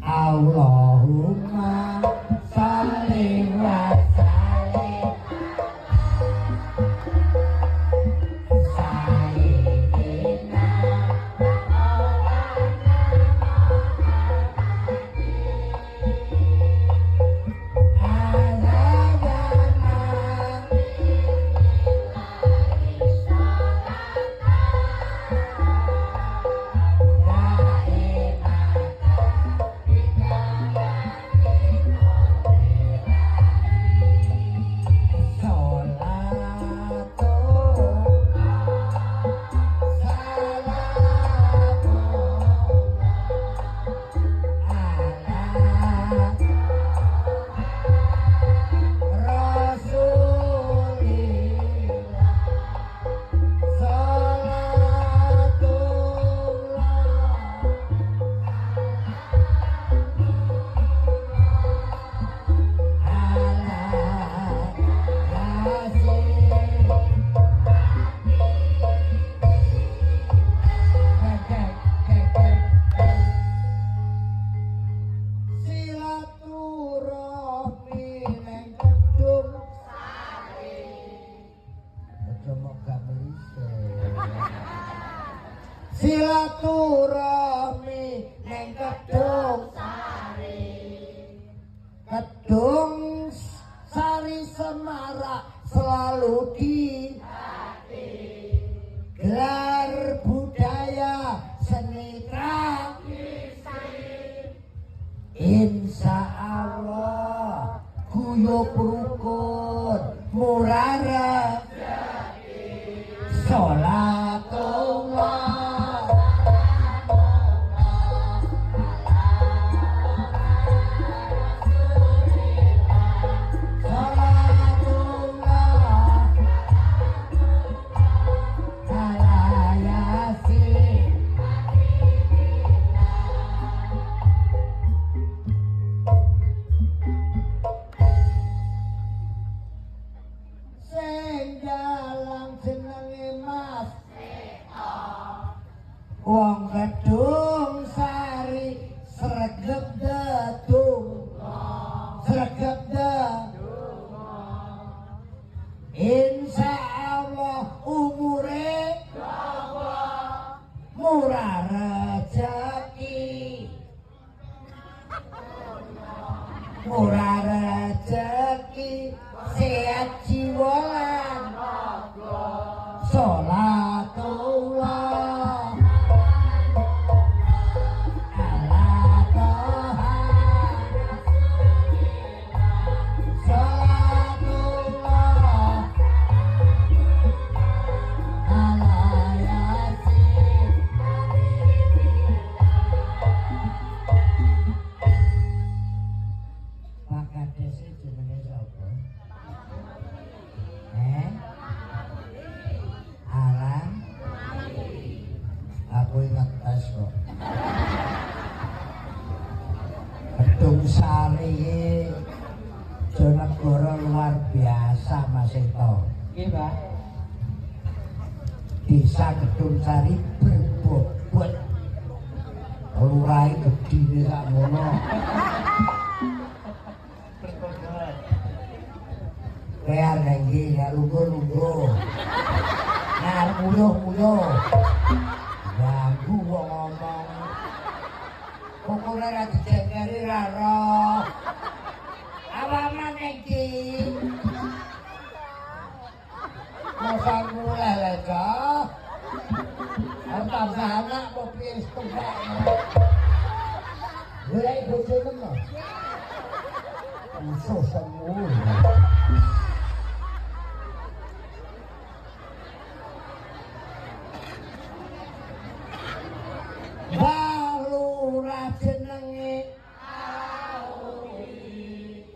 Allahumma sholli wa sallim sayyidina silaturahmi neng Kedung Sari. Kedung Sari Semarak selalu di hati. Gelar budaya seni tradisi. Insya Allah guyub rukun murah rezeki. Sholatullah wong Kedung Sari sregep dedung sregep dedung insya Allah umure murah rezeki murah rezeki sehat jiwa lan sholatullah Kedung Sari Jonegoro luar biasa Mas Eto. Nggih, Pak. Desa Kedung Sari berbobot. Lurahe gedine sakmono. Berbobot. Kayak nggih ya lungguh-lungguh. Nah, muyuh-muyuh. Ganggu wong ngomong. Pokoknya ra dijengkeri ra roh. Awaman iki. Masa mulai lho. Antar anak kok piye setengah. Lha iku jeneng. Musuh semua.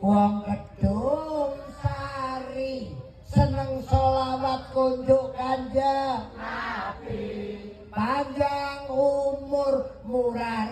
Wong Kedung Sari seneng sholawat kunjuk Kanjeng Nabi, panjang umur murah